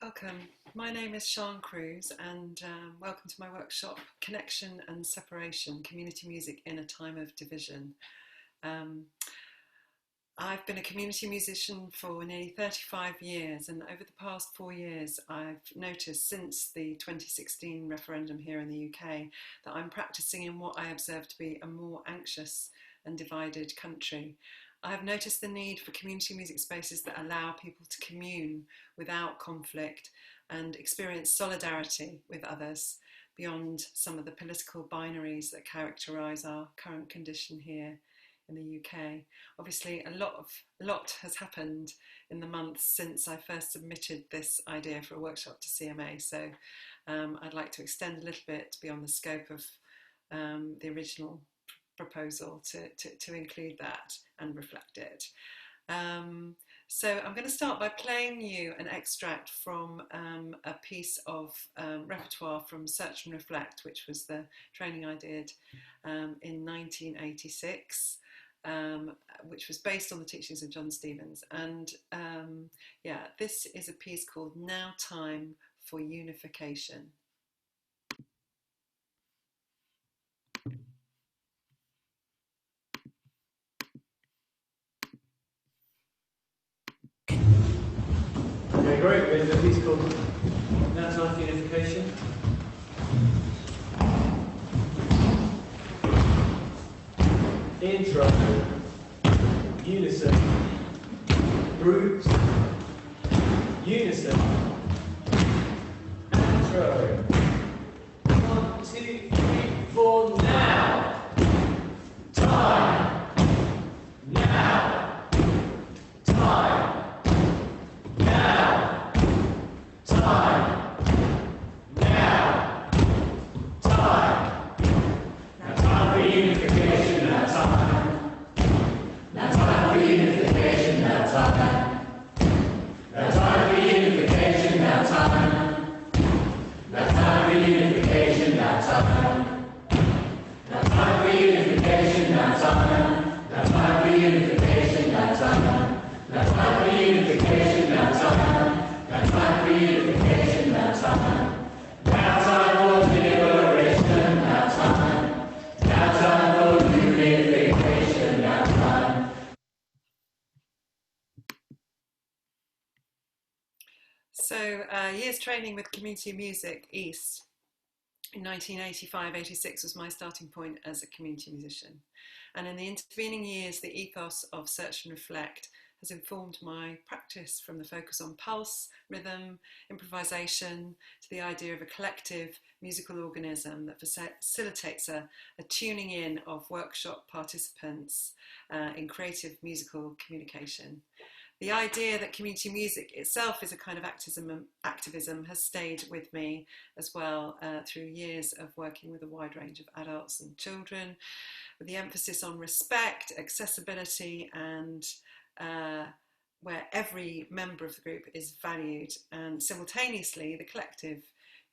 Welcome. My name is Sian Croose and welcome to my workshop, Connection and Separation, Community Music in a Time of Division. I've been a community musician for nearly 35 years, and over the past 4 years I've noticed since the 2016 referendum here in the UK that I'm practicing in what I observe to be a more anxious and divided country. I have noticed the need for community music spaces that allow people to commune without conflict and experience solidarity with others beyond some of the political binaries that characterise our current condition here in the UK. Obviously, a lot has happened in the months since I first submitted this idea for a workshop to CMA, so I'd like to extend a little bit beyond the scope of the original proposal to include that and reflect it. So I'm going to start by playing you an extract from a piece of repertoire from Search and Reflect, which was the training I did in 1986, which was based on the teachings of John Stevens. And yeah, this is a piece called Now Time for Unification. Okay, great. There's a piece called Now Time for Unification. Intro, unison, groups, unison, intro. 1, 2, 3, 4, now. Time. Now. Time. Now. Time. Now. Time. Now time for unification. Now time. Now time for unification. Now time. Now time for unification. Now time. Now time for unification. Now time. Now time for unification. Now time. Now time for unification. Now time. Now time for unification. Now time. Now time for unification. Now time. Now time for liberation. Now time. Now time for unification. Now time. So years training with community music East in 1985-86 was my starting point as a community musician, and in the intervening years the ethos of Search and Reflect has informed my practice, from the focus on pulse, rhythm, improvisation, to the idea of a collective musical organism that facilitates a tuning in of workshop participants in creative musical communication. The idea that community music itself is a kind of activism has stayed with me as well through years of working with a wide range of adults and children, with the emphasis on respect, accessibility, and where every member of the group is valued, and simultaneously the collective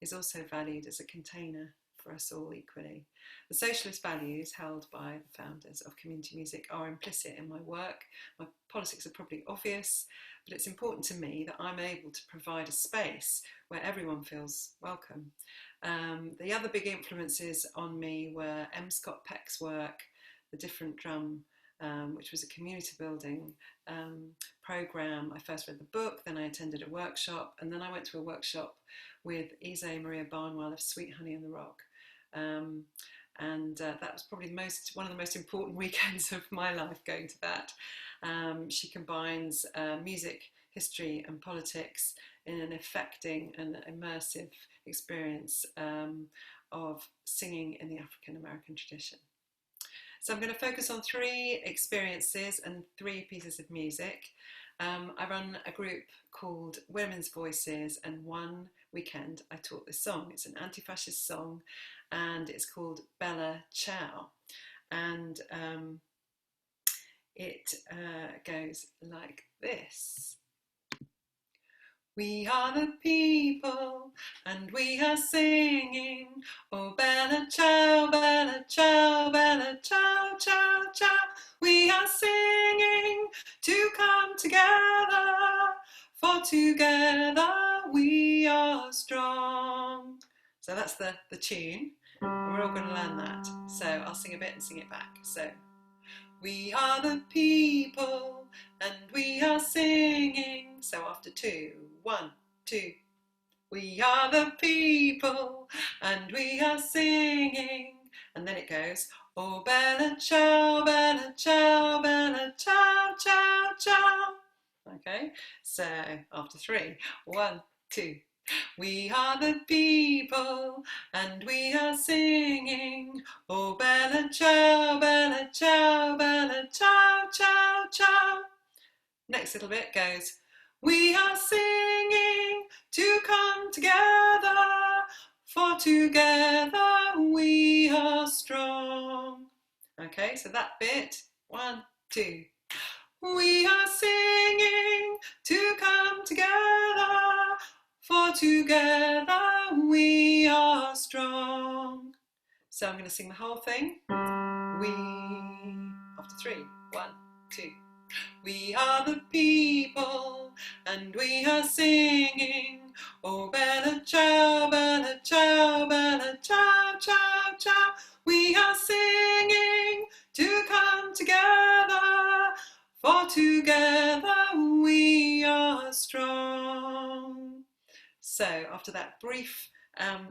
is also valued as a container for us all equally. The socialist values held by the founders of community music are implicit in my work. My politics are probably obvious, but it's important to me that I'm able to provide a space where everyone feels welcome. The other big influences on me were M. Scott Peck's work, The Different Drum, which was a community building programme. I first read the book, then I attended a workshop, and then I went to a workshop with Ise Maria Barnwell of Sweet Honey in the Rock. That was probably one of the most important weekends of my life, going to that. She combines music, history and politics in an affecting and immersive experience of singing in the African American tradition. So I'm going to focus on 3 experiences and 3 pieces of music. I run a group called Women's Voices, and one weekend I taught this song. It's an anti-fascist song and it's called Bella Ciao. And it goes like this. We are the people and we are singing, oh bella ciao, bella ciao, bella ciao, ciao, ciao. We are singing to come together for for together we are strong. So that's the tune. And we're all going to learn that. So I'll sing a bit and sing it back. So, we are the people and we are singing. So after two, 1, 2. We are the people and we are singing. And then it goes, oh bella ciao, bella ciao, bella ciao, ciao, ciao. Okay, so after 3, 1, 2. We are the people and we are singing. Oh bella ciao, bella ciao, bella ciao, ciao, ciao. Next little bit goes, we are singing to come together, for together we are strong. Okay, so that bit, 1, 2. We are singing to come together, for together we are strong. So I'm going to sing the whole thing. We, after 3, 1, 2. We are the people and we are singing. Oh bella ciao, bella ciao, bella ciao, ciao, ciao. We are singing to come together, for together we are strong. So after that brief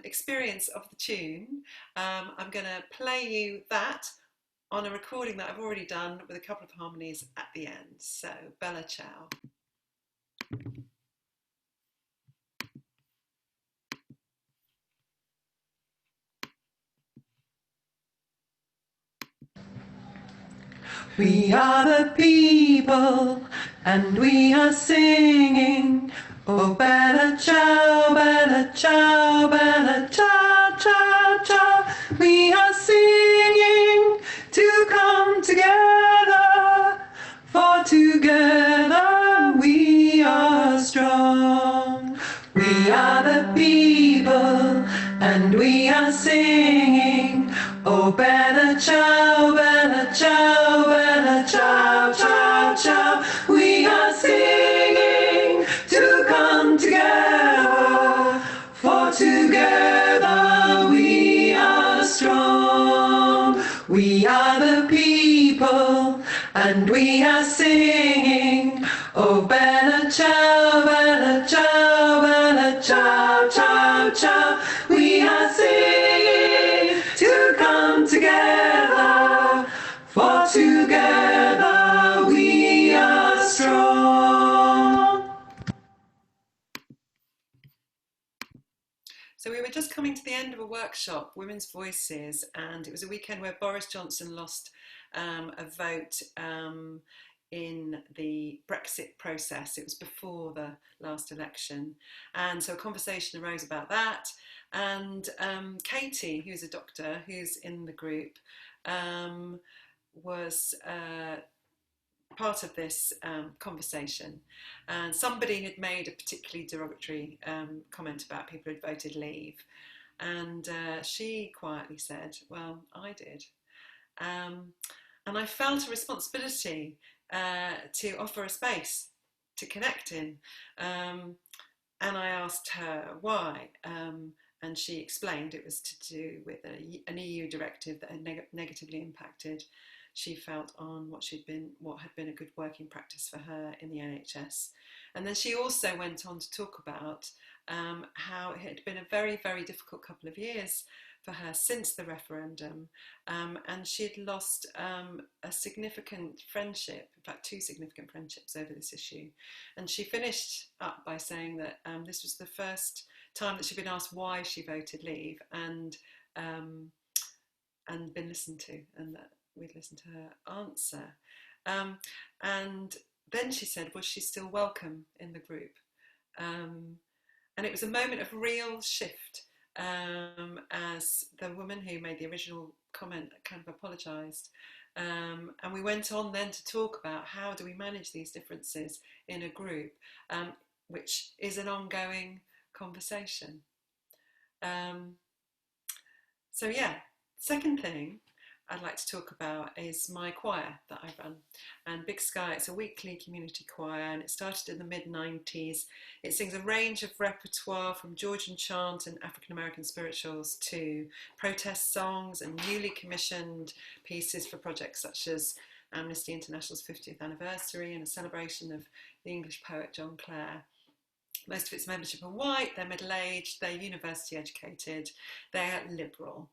experience of the tune, I'm going to play you that on a recording that I've already done with a couple of harmonies at the end. So, bella ciao. We are the people and we are singing. Oh, bella ciao, bella ciao, bella ciao, ciao, ciao. We are singing to come together, for together we are strong. We are the people and we are singing. Oh, bella ciao, bella ciao, bella ciao, ciao, ciao. We are singing to come together, for together we are strong. We are the people and we are singing. Oh, bella ciao, bella ciao, bella ciao, ciao, ciao. We are singing to come together, for together we are strong. So we were just coming to the end of a workshop, Women's Voices, and it was a weekend where Boris Johnson lost a vote in the Brexit process. It was before the last election, and so a conversation arose about that. And Katie, who's a doctor who's in the group, was part of this conversation, and somebody had made a particularly derogatory comment about people who'd voted leave, and she quietly said, well, I did, and I felt a responsibility to offer a space to connect in, and I asked her why, and she explained it was to do with an EU directive that had negatively impacted, she felt, on what had been a good working practice for her in the NHS. And then she also went on to talk about how it had been a very, very difficult couple of years for her since the referendum, and she'd lost a significant friendship, in fact 2 significant friendships over this issue. And she finished up by saying that this was the first time that she'd been asked why she voted leave, and been listened to, and that we'd listened to her answer. And then she said, was she still welcome in the group? And it was a moment of real shift, as the woman who made the original comment kind of apologised. And we went on then to talk about how do we manage these differences in a group, which is an ongoing conversation. So yeah, second thing, I'd like to talk about is my choir that I run. And Big Sky, it's a weekly community choir, and it started in the mid-90s. It sings a range of repertoire from Georgian chant and African American spirituals to protest songs and newly commissioned pieces for projects such as Amnesty International's 50th anniversary and a celebration of the English poet John Clare. Most of its membership are white, they're middle-aged, they're university educated, they're liberal.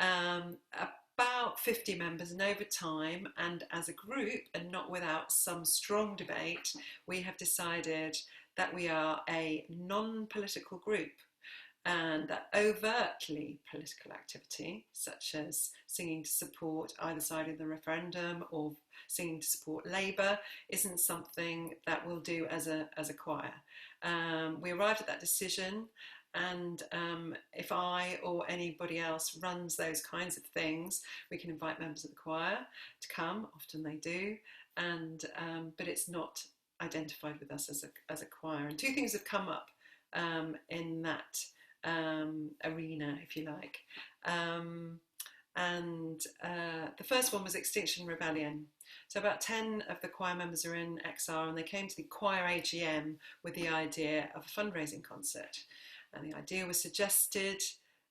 About 50 members, and over time and as a group, and not without some strong debate, we have decided that we are a non-political group, and that overtly political activity, such as singing to support either side of the referendum or singing to support Labour, isn't something that we'll do as a choir. We arrived at that decision, and if I or anybody else runs those kinds of things, we can invite members of the choir to come. Often they do, and but it's not identified with us as a choir. And two things have come up in that arena, if you like. The first one was Extinction Rebellion. So about 10 of the choir members are in XR, and they came to the choir AGM with the idea of a fundraising concert. And the idea was suggested,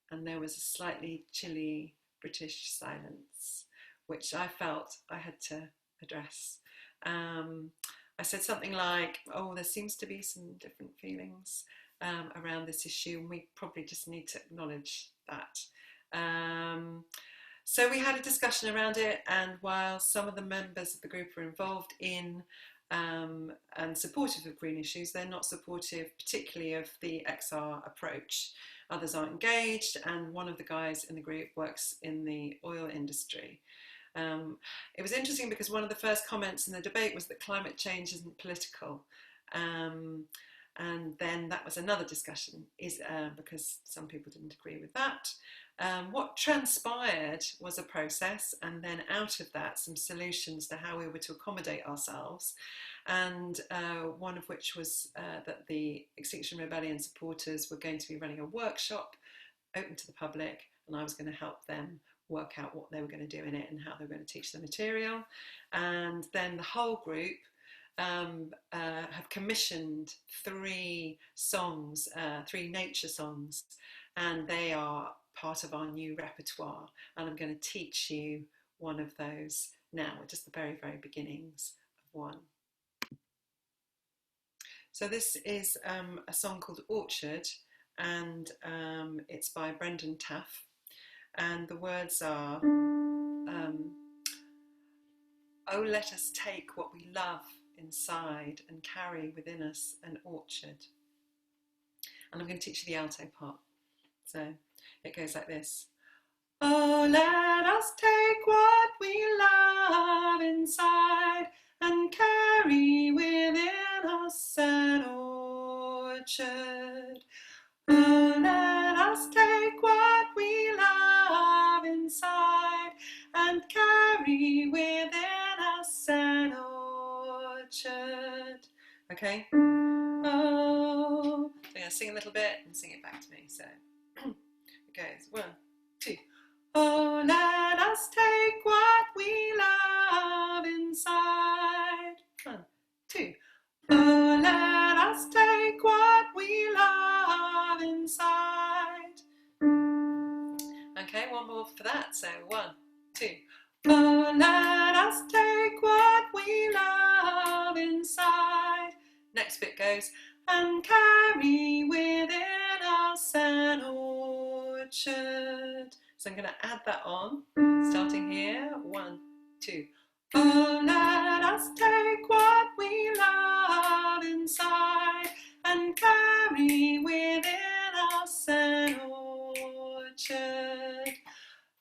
and there was a slightly chilly British silence, which I felt I had to address. I said something like, oh, there seems to be some different feelings around this issue, and we probably just need to acknowledge that. So we had a discussion around it, and while some of the members of the group are involved in and supportive of green issues, they're not supportive particularly of the XR approach. Others aren't engaged, and one of the guys in the group works in the oil industry. It was interesting because one of the first comments in the debate was that climate change isn't political. And then that was another discussion, because some people didn't agree with that. What transpired was a process, and then out of that, some solutions to how we were to accommodate ourselves. And one of which was that the Extinction Rebellion supporters were going to be running a workshop open to the public, and I was going to help them work out what they were going to do in it and how they were going to teach the material. And then the whole group have commissioned 3 songs, 3 nature songs, and they are part of our new repertoire, and I'm going to teach you one of those now, just the very, very beginnings of one. So this is a song called Orchard, and it's by Brendan Taff, and the words are, oh, let us take what we love inside and carry within us an orchard. And I'm going to teach you the alto part. So it goes like this. Oh, let us take what we love inside and carry within us an orchard. Oh, let us take what we love inside and carry within us an orchard. Okay? Oh, so I'm going to sing a little bit and sing it back to me. So it goes 1, 2. Oh, let us take what we love inside. 1, 2. Oh, let us take what we love inside. Okay, one more for that. So 1, 2. Oh, let us take what we love inside. Next bit goes, and carry within us an orchard. So I'm going to add that on, starting here. 1, 2. Oh, let us take what we love inside and carry within us an orchard.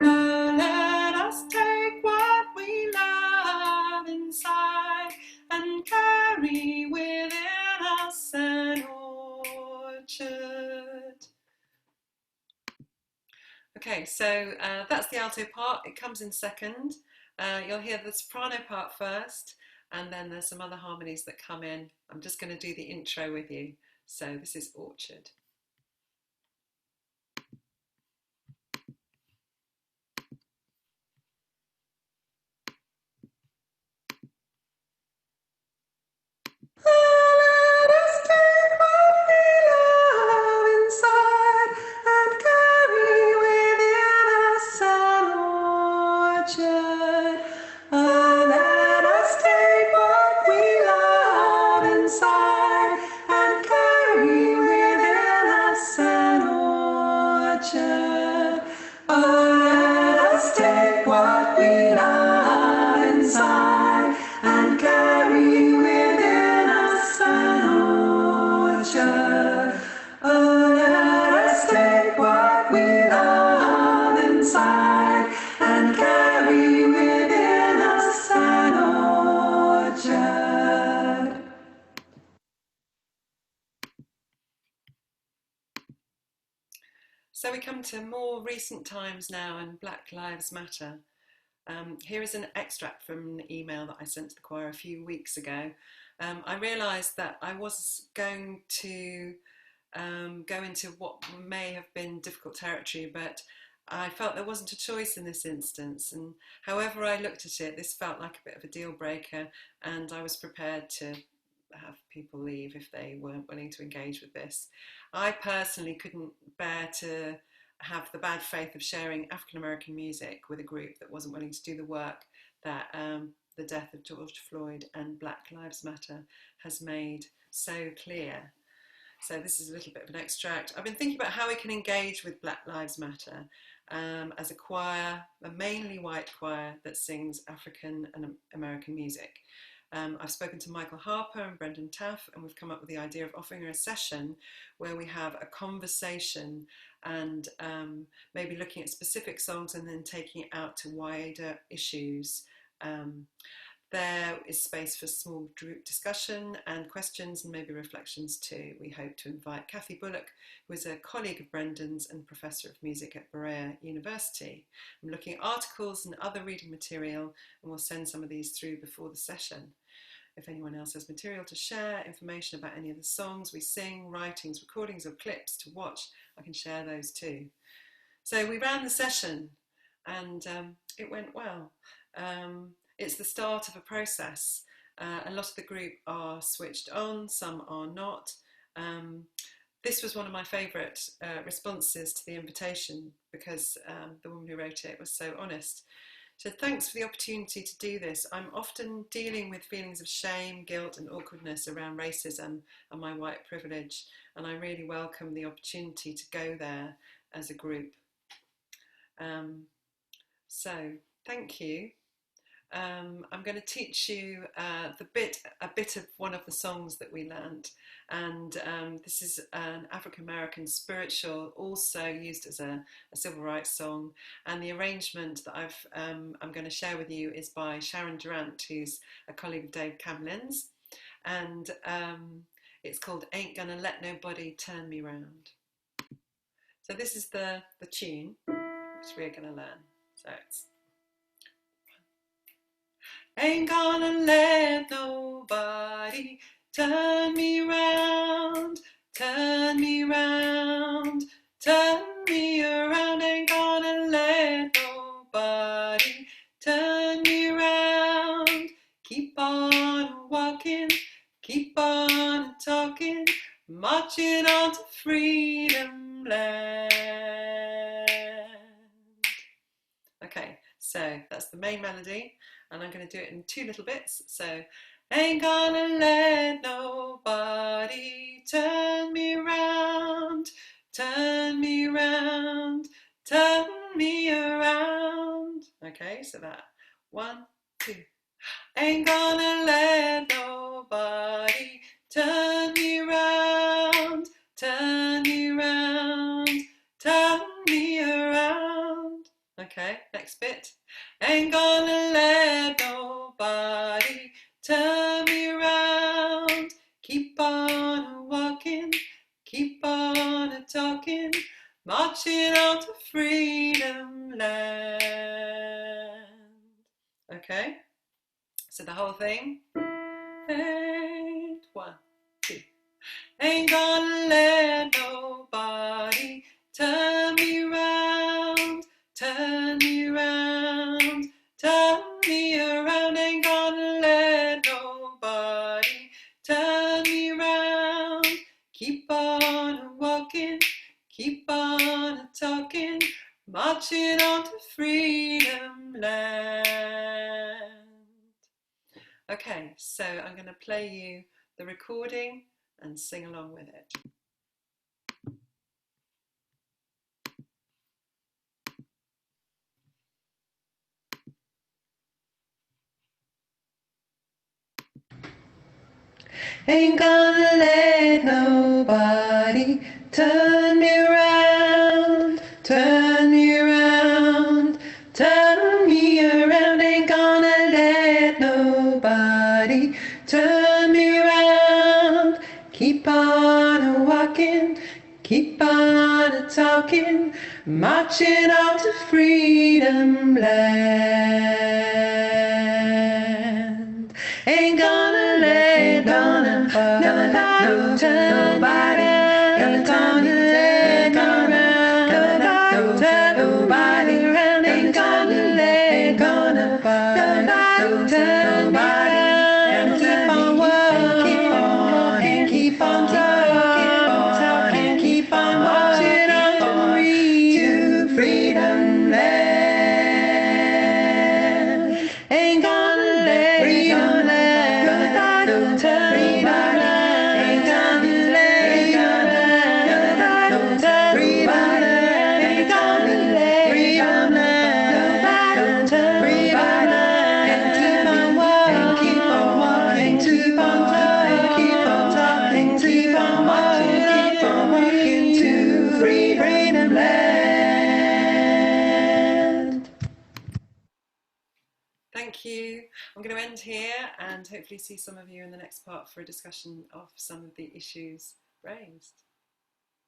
Oh, let us take what we love inside and carry within us an orchard. Okay, so that's the alto part. It comes in second. You'll hear the soprano part first, and then there's some other harmonies that come in. I'm just going to do the intro with you. So this is Orchard. So we come to more recent times now and Black Lives Matter. Here is an extract from an email that I sent to the choir a few weeks ago. I realised that I was going to go into what may have been difficult territory, but I felt there wasn't a choice in this instance, and however I looked at it, this felt like a bit of a deal breaker, and I was prepared to have people leave if they weren't willing to engage with this. I personally couldn't bear to have the bad faith of sharing African American music with a group that wasn't willing to do the work that the death of George Floyd and Black Lives Matter has made so clear. So this is a little bit of an extract. I've been thinking about how we can engage with Black Lives Matter as a choir, a mainly white choir that sings African and American music. I've spoken to Michael Harper and Brendan Taff, and we've come up with the idea of offering a session where we have a conversation and maybe looking at specific songs and then taking it out to wider issues. There is space for small group discussion and questions and maybe reflections too. We hope to invite Kathy Bullock, who is a colleague of Brendan's and Professor of Music at Berea University. I'm looking at articles and other reading material, and we'll send some of these through before the session. If anyone else has material to share, information about any of the songs we sing, writings, recordings or clips to watch, I can share those too. So we ran the session and it went well. It's the start of a process. A lot of the group are switched on, some are not. This was one of my favourite responses to the invitation because the woman who wrote it was so honest. So thanks for the opportunity to do this. I'm often dealing with feelings of shame, guilt and awkwardness around racism and my white privilege, and I really welcome the opportunity to go there as a group. So thank you. I'm going to teach you a bit of one of the songs that we learned, and this is an African American spiritual, also used as a civil rights song, and the arrangement that I'm going to share with you is by Sharon Durant, who's a colleague of Dave Camlin's, and it's called Ain't Gonna Let Nobody Turn Me Round. So this is the tune which we're going to learn. So it's ain't gonna let nobody turn me round, turn me round, turn me around. Ain't gonna let nobody turn me round. Keep on walking, keep on talking, marching on to freedom land. Okay, so that's the main melody. And I'm going to do it in two little bits. So, ain't gonna let nobody turn me around, turn me around, turn me around. Okay, so that 1, 2. Ain't gonna let nobody turn me around, turn me around, turn me around. Okay, next bit. Ain't gonna let nobody turn me around. Keep on walking, keep on talking, marching on to freedom land. Okay, so the whole thing. 1, 2. Ain't gonna let nobody turn me around, turn me around, turn me around. Ain't gonna let nobody turn me around. Keep on walking, keep on talking, marching on to freedom land. Okay, so I'm going to play you the recording and sing along with it. Ain't gonna let nobody turn me around, turn me around, turn me around. Ain't gonna let nobody turn me around. Keep on walking, keep on talking, marching on to freedom land. Ain't gonna let nobody, ain't gonna let nobody, ain't gonna let nobody, and keep on working and keep on talking and keep on marching on to freedom land. Ain't gonna let freedom land, ain't gonna let freedom land, ain't gonna let freedom land, and keep on walking, keep on walking, keep on talking, keep on walking to freedom land. Thank you. I'm going to end here and hopefully see some of you in the next part for a discussion of some of the issues raised.